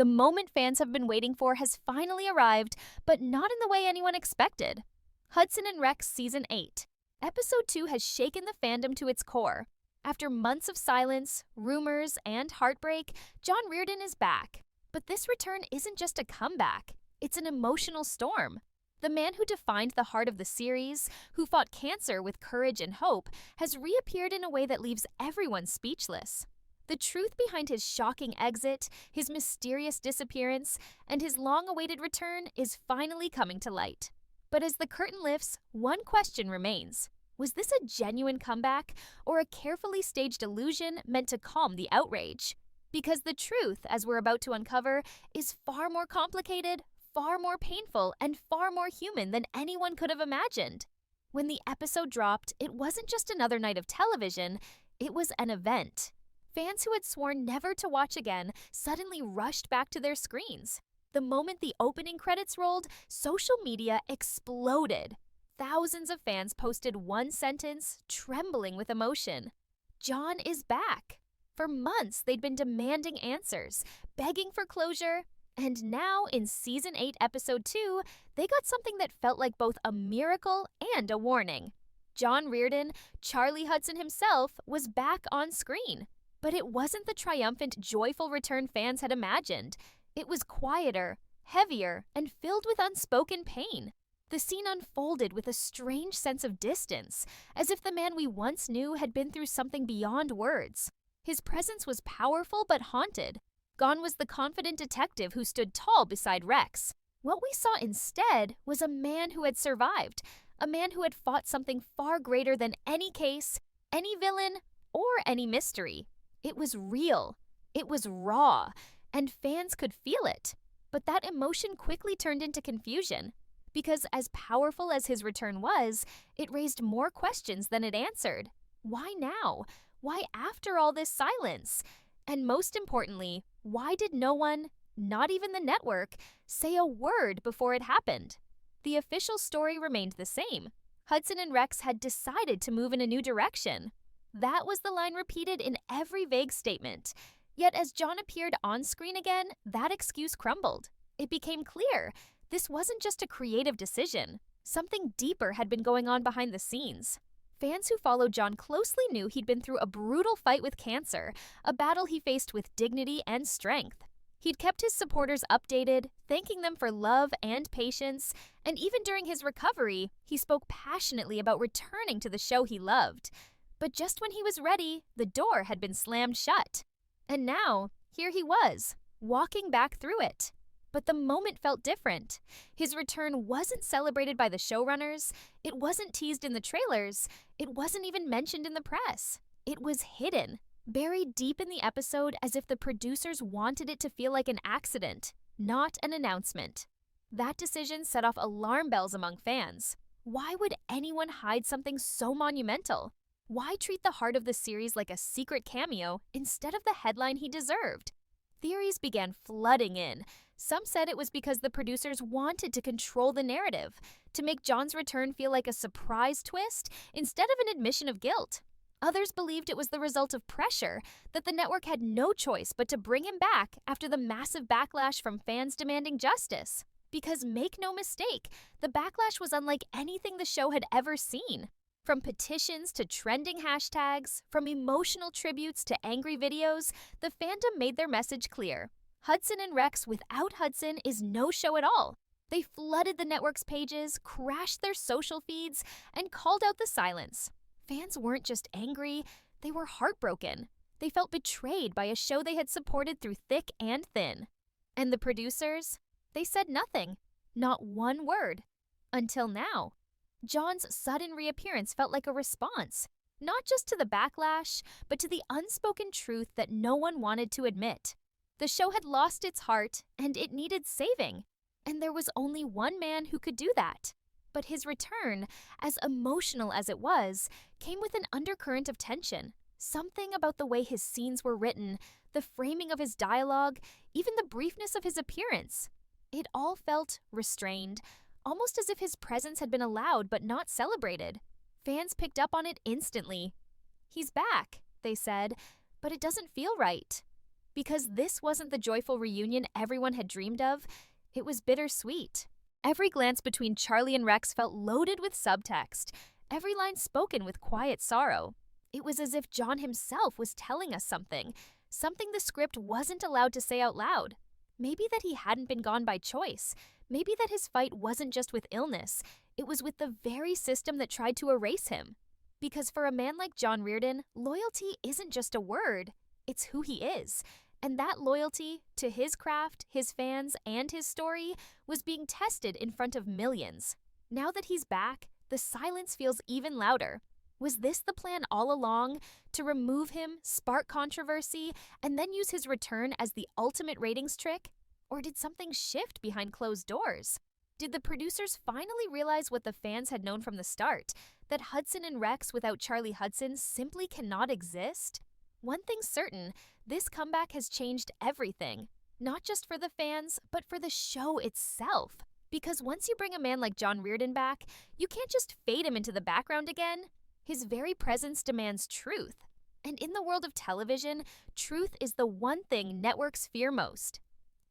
The moment fans have been waiting for has finally arrived, but not in the way anyone expected. Hudson and Rex Season 8. Episode 2 has shaken the fandom to its core. After months of silence, rumors, and heartbreak, John Reardon is back. But this return isn't just a comeback, it's an emotional storm. The man who defined the heart of the series, who fought cancer with courage and hope, has reappeared in a way that leaves everyone speechless. The truth behind his shocking exit, his mysterious disappearance, and his long-awaited return is finally coming to light. But as the curtain lifts, one question remains. Was this a genuine comeback, or a carefully staged illusion meant to calm the outrage? Because the truth, as we're about to uncover, is far more complicated, far more painful, and far more human than anyone could have imagined. When the episode dropped, it wasn't just another night of television, it was an event. Fans who had sworn never to watch again suddenly rushed back to their screens. The moment the opening credits rolled, social media exploded. Thousands of fans posted one sentence, trembling with emotion. John is back. For months, they'd been demanding answers, begging for closure, and now, in Season 8, Episode 2, they got something that felt like both a miracle and a warning. John Reardon, Charlie Hudson himself, was back on screen. But it wasn't the triumphant, joyful return fans had imagined. It was quieter, heavier, and filled with unspoken pain. The scene unfolded with a strange sense of distance, as if the man we once knew had been through something beyond words. His presence was powerful but haunted. Gone was the confident detective who stood tall beside Rex. What we saw instead was a man who had survived, a man who had fought something far greater than any case, any villain, or any mystery. It was real. It was raw, and fans could feel it. But that emotion quickly turned into confusion, because as powerful as his return was, it raised more questions than it answered. Why now? Why after all this silence? And most importantly, why did no one, not even the network, say a word before it happened? The official story remained the same. Hudson and Rex had decided to move in a new direction. That was the line repeated in every vague statement. Yet as John appeared on screen again, that excuse crumbled. It became clear this wasn't just a creative decision. Something deeper had been going on behind the scenes. Fans who followed John closely knew he'd been through a brutal fight with cancer, a battle he faced with dignity and strength. He'd kept his supporters updated, thanking them for love and patience, and even during his recovery, he spoke passionately about returning to the show he loved. But just when he was ready, the door had been slammed shut. And now, here he was, walking back through it. But the moment felt different. His return wasn't celebrated by the showrunners, it wasn't teased in the trailers, it wasn't even mentioned in the press. It was hidden, buried deep in the episode as if the producers wanted it to feel like an accident, not an announcement. That decision set off alarm bells among fans. Why would anyone hide something so monumental? Why treat the heart of the series like a secret cameo instead of the headline he deserved? Theories began flooding in. Some said it was because the producers wanted to control the narrative, to make John's return feel like a surprise twist instead of an admission of guilt. Others believed it was the result of pressure, that the network had no choice but to bring him back after the massive backlash from fans demanding justice. Because make no mistake, the backlash was unlike anything the show had ever seen. From petitions to trending hashtags, from emotional tributes to angry videos, the fandom made their message clear. Hudson and Rex without Hudson is no show at all. They flooded the network's pages, crashed their social feeds, and called out the silence. Fans weren't just angry, they were heartbroken. They felt betrayed by a show they had supported through thick and thin. And the producers? They said nothing. Not one word. Until now. John's sudden reappearance felt like a response, not just to the backlash, but to the unspoken truth that no one wanted to admit. The show had lost its heart, and it needed saving. And there was only one man who could do that. But his return, as emotional as it was, came with an undercurrent of tension. Something about the way his scenes were written, the framing of his dialogue, even the briefness of his appearance. It all felt restrained, almost as if his presence had been allowed but not celebrated. Fans picked up on it instantly. "He's back," they said, "but it doesn't feel right." Because this wasn't the joyful reunion everyone had dreamed of, it was bittersweet. Every glance between Charlie and Rex felt loaded with subtext, every line spoken with quiet sorrow. It was as if John himself was telling us something the script wasn't allowed to say out loud. Maybe that he hadn't been gone by choice. Maybe that his fight wasn't just with illness, it was with the very system that tried to erase him. Because for a man like John Reardon, loyalty isn't just a word, it's who he is. And that loyalty to his craft, his fans, and his story was being tested in front of millions. Now that he's back, the silence feels even louder. Was this the plan all along? To remove him, spark controversy, and then use his return as the ultimate ratings trick? Or did something shift behind closed doors? Did the producers finally realize what the fans had known from the start, that Hudson and Rex without Charlie Hudson simply cannot exist? One thing's certain, this comeback has changed everything. Not just for the fans, but for the show itself. Because once you bring a man like John Reardon back, you can't just fade him into the background again. His very presence demands truth. And in the world of television, truth is the one thing networks fear most.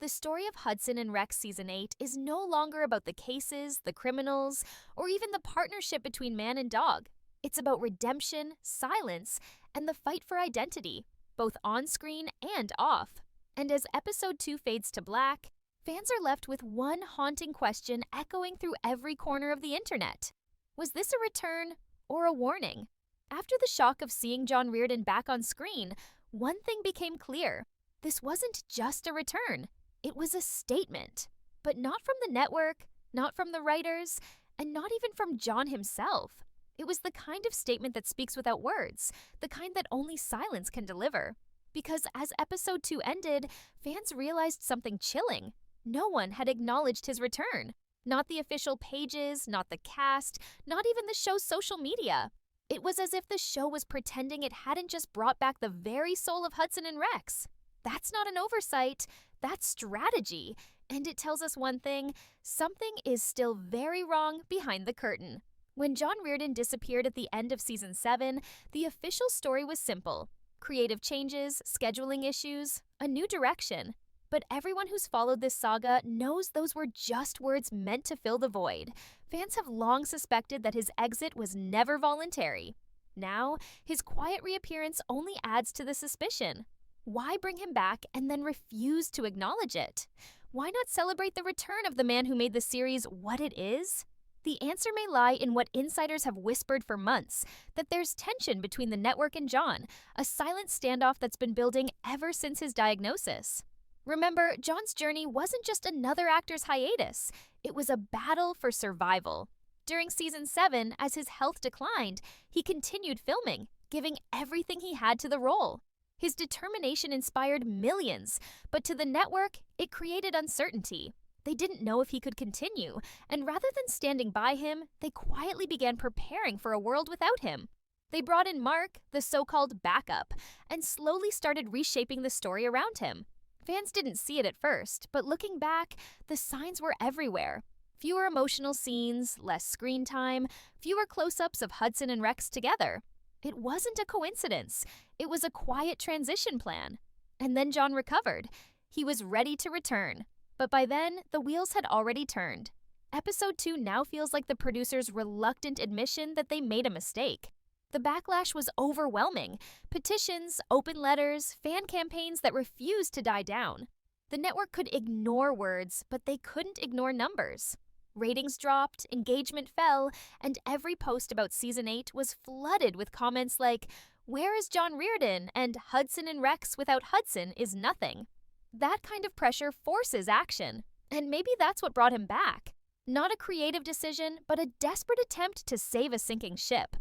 The story of Hudson and Rex Season 8 is no longer about the cases, the criminals, or even the partnership between man and dog. It's about redemption, silence, and the fight for identity, both on screen and off. And as episode 2 fades to black, fans are left with one haunting question echoing through every corner of the internet. Was this a return or a warning? After the shock of seeing John Reardon back on screen, one thing became clear. This wasn't just a return. It was a statement. But not from the network, not from the writers, and not even from John himself. It was the kind of statement that speaks without words, the kind that only silence can deliver. Because as episode 2 ended, fans realized something chilling. No one had acknowledged his return. Not the official pages, not the cast, not even the show's social media. It was as if the show was pretending it hadn't just brought back the very soul of Hudson and Rex. That's not an oversight, that's strategy. And it tells us one thing, something is still very wrong behind the curtain. When John Reardon disappeared at the end of Season 7, the official story was simple. Creative changes, scheduling issues, a new direction. But everyone who's followed this saga knows those were just words meant to fill the void. Fans have long suspected that his exit was never voluntary. Now, his quiet reappearance only adds to the suspicion. Why bring him back and then refuse to acknowledge it? Why not celebrate the return of the man who made the series what it is? The answer may lie in what insiders have whispered for months, that there's tension between the network and John, a silent standoff that's been building ever since his diagnosis. Remember, John's journey wasn't just another actor's hiatus. It was a battle for survival. During Season 7, as his health declined, he continued filming, giving everything he had to the role. His determination inspired millions, but to the network, it created uncertainty. They didn't know if he could continue, and rather than standing by him, they quietly began preparing for a world without him. They brought in Mark, the so-called backup, and slowly started reshaping the story around him. Fans didn't see it at first, but looking back, the signs were everywhere. Fewer emotional scenes, less screen time, fewer close-ups of Hudson and Rex together. It wasn't a coincidence. It was a quiet transition plan. And then John recovered. He was ready to return. But by then, the wheels had already turned. Episode 2 now feels like the producers' reluctant admission that they made a mistake. The backlash was overwhelming. Petitions, open letters, fan campaigns that refused to die down. The network could ignore words, but they couldn't ignore numbers. Ratings dropped, engagement fell, and every post about Season 8 was flooded with comments like, "Where is John Reardon?" and "Hudson and Rex without Hudson is nothing." That kind of pressure forces action, and maybe that's what brought him back. Not a creative decision, but a desperate attempt to save a sinking ship.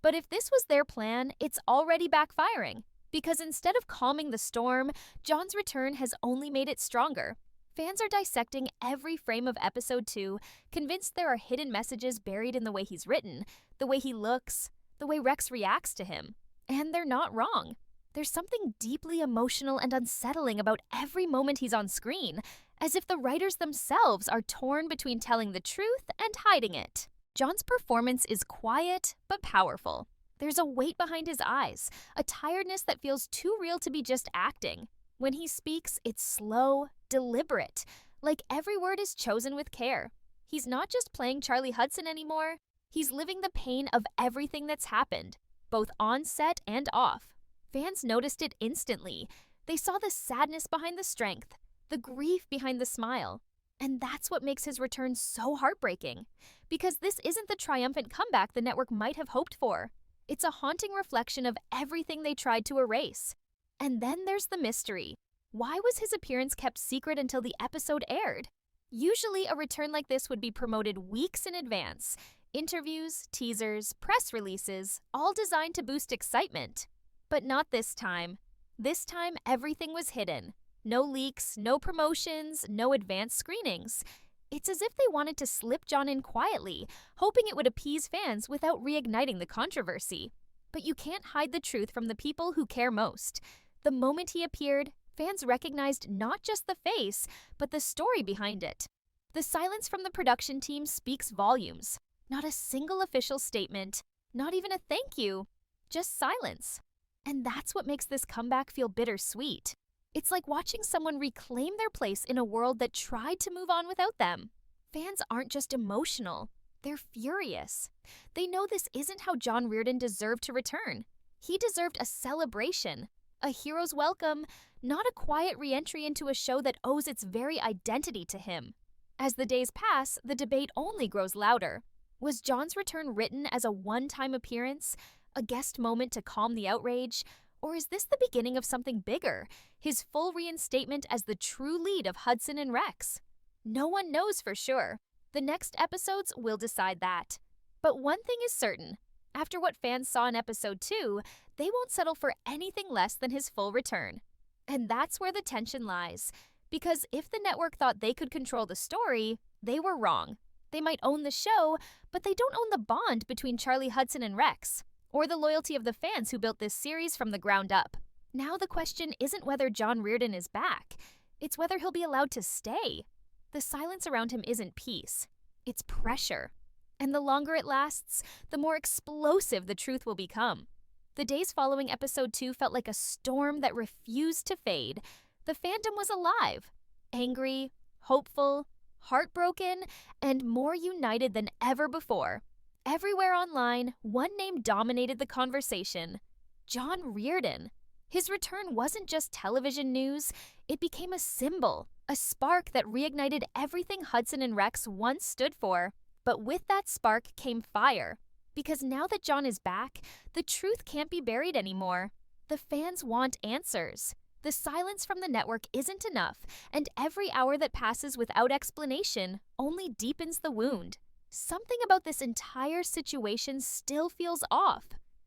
But if this was their plan, it's already backfiring. Because instead of calming the storm, John's return has only made it stronger. Fans are dissecting every frame of Episode 2, convinced there are hidden messages buried in the way he's written, the way he looks, the way Rex reacts to him. And they're not wrong. There's something deeply emotional and unsettling about every moment he's on screen, as if the writers themselves are torn between telling the truth and hiding it. John's performance is quiet but powerful. There's a weight behind his eyes, a tiredness that feels too real to be just acting. When he speaks, it's slow, deliberate, like every word is chosen with care. He's not just playing Charlie Hudson anymore, he's living the pain of everything that's happened, both on set and off. Fans noticed it instantly. They saw the sadness behind the strength, the grief behind the smile. And that's what makes his return so heartbreaking. Because this isn't the triumphant comeback the network might have hoped for. It's a haunting reflection of everything they tried to erase. And then there's the mystery. Why was his appearance kept secret until the episode aired? Usually, a return like this would be promoted weeks in advance. Interviews, teasers, press releases, all designed to boost excitement. But not this time. This time, everything was hidden. No leaks, no promotions, no advanced screenings. It's as if they wanted to slip John in quietly, hoping it would appease fans without reigniting the controversy. But you can't hide the truth from the people who care most. The moment he appeared, fans recognized not just the face, but the story behind it. The silence from the production team speaks volumes. Not a single official statement, not even a thank you, just silence. And that's what makes this comeback feel bittersweet. It's like watching someone reclaim their place in a world that tried to move on without them. Fans aren't just emotional, they're furious. They know this isn't how John Reardon deserved to return. He deserved a celebration, a hero's welcome, not a quiet re-entry into a show that owes its very identity to him. As the days pass, the debate only grows louder. Was John's return written as a one-time appearance, a guest moment to calm the outrage? Or is this the beginning of something bigger, his full reinstatement as the true lead of Hudson and Rex? No one knows for sure. The next episodes will decide that. But one thing is certain. After what fans saw in episode 2, they won't settle for anything less than his full return. And that's where the tension lies. Because if the network thought they could control the story, they were wrong. They might own the show, but they don't own the bond between Charlie Hudson and Rex, or the loyalty of the fans who built this series from the ground up. Now the question isn't whether John Reardon is back, it's whether he'll be allowed to stay. The silence around him isn't peace, it's pressure. And the longer it lasts, the more explosive the truth will become. The days following episode 2 felt like a storm that refused to fade. The fandom was alive, angry, hopeful, heartbroken, and more united than ever before. Everywhere online, one name dominated the conversation: John Reardon. His return wasn't just television news, it became a symbol, a spark that reignited everything Hudson and Rex once stood for. But with that spark came fire. Because now that John is back, the truth can't be buried anymore. The fans want answers. The silence from the network isn't enough, and every hour that passes without explanation only deepens the wound. Something about this entire situation still feels off.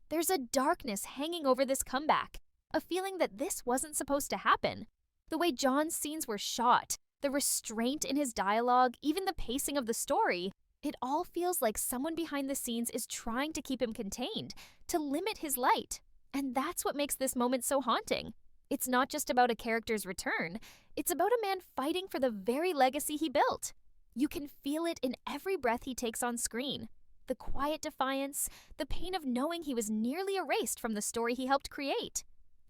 There's a darkness hanging over this comeback, a feeling that this wasn't supposed to happen. The way John's scenes were shot, the restraint in his dialogue, even the pacing of the story, it all feels like someone behind the scenes is trying to keep him contained, to limit his light. And that's what makes this moment so haunting. It's not just about a character's return, it's about a man fighting for the very legacy he built. You can feel it in every breath he takes on screen. The quiet defiance, the pain of knowing he was nearly erased from the story he helped create.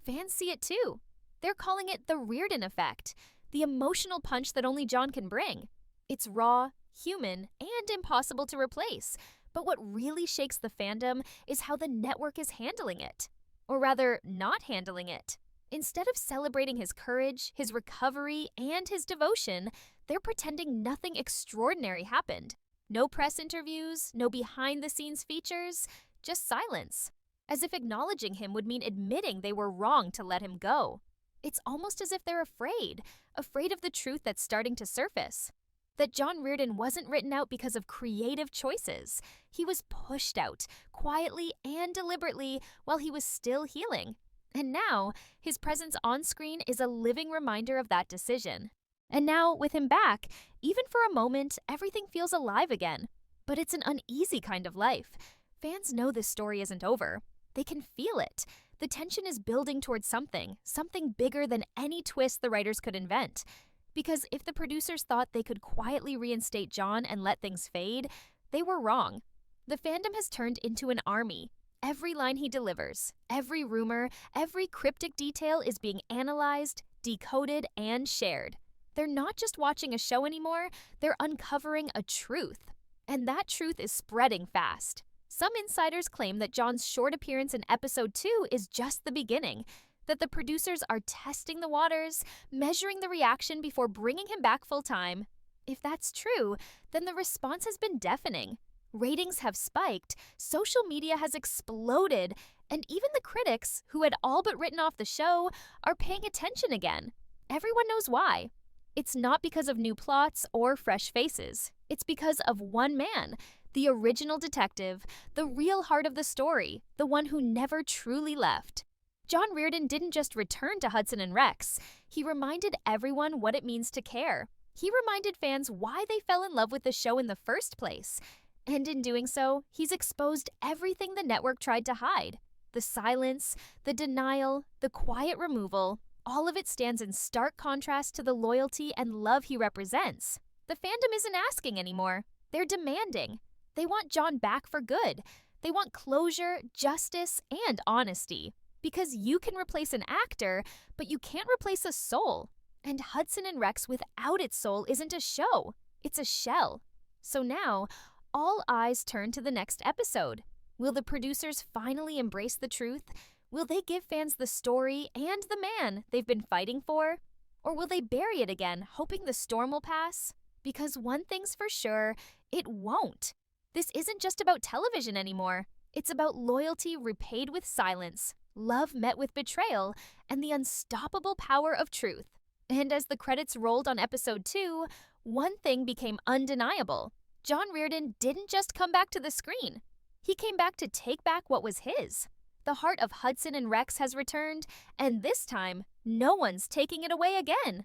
Fans see it too. They're calling it the Reardon effect, the emotional punch that only John can bring. It's raw, human, and impossible to replace. But what really shakes the fandom is how the network is handling it. Or rather, not handling it. Instead of celebrating his courage, his recovery, and his devotion, they're pretending nothing extraordinary happened. No press interviews, no behind-the-scenes features, just silence. As if acknowledging him would mean admitting they were wrong to let him go. It's almost as if they're afraid of the truth that's starting to surface. That John Reardon wasn't written out because of creative choices. He was pushed out, quietly and deliberately, while he was still healing. And now, his presence on screen is a living reminder of that decision. And now, with him back, even for a moment, everything feels alive again. But it's an uneasy kind of life. Fans know this story isn't over. They can feel it. The tension is building towards something bigger than any twist the writers could invent. Because if the producers thought they could quietly reinstate John and let things fade, they were wrong. The fandom has turned into an army. Every line he delivers, every rumor, every cryptic detail is being analyzed, decoded, and shared. They're not just watching a show anymore, they're uncovering a truth. And that truth is spreading fast. Some insiders claim that John's short appearance in episode 2 is just the beginning, that the producers are testing the waters, measuring the reaction before bringing him back full-time. If that's true, then the response has been deafening. Ratings have spiked, social media has exploded, and even the critics, who had all but written off the show, are paying attention again. Everyone knows why. It's not because of new plots or fresh faces. It's because of one man, the original detective, the real heart of the story, the one who never truly left. John Reardon didn't just return to Hudson and Rex. He reminded everyone what it means to care. He reminded fans why they fell in love with the show in the first place. And in doing so, he's exposed everything the network tried to hide. The silence, the denial, the quiet removal, all of it stands in stark contrast to the loyalty and love he represents. The fandom isn't asking anymore. They're demanding. They want John back for good. They want closure, justice, and honesty. Because you can replace an actor, but you can't replace a soul. And Hudson and Rex without its soul isn't a show. It's a shell. So now, all eyes turn to the next episode. Will the producers finally embrace the truth? Will they give fans the story and the man they've been fighting for? Or will they bury it again, hoping the storm will pass? Because one thing's for sure, it won't. This isn't just about television anymore. It's about loyalty repaid with silence, love met with betrayal, and the unstoppable power of truth. And as the credits rolled on episode 2, one thing became undeniable. John Reardon didn't just come back to the screen. He came back to take back what was his. The heart of Hudson and Rex has returned, and this time, no one's taking it away again.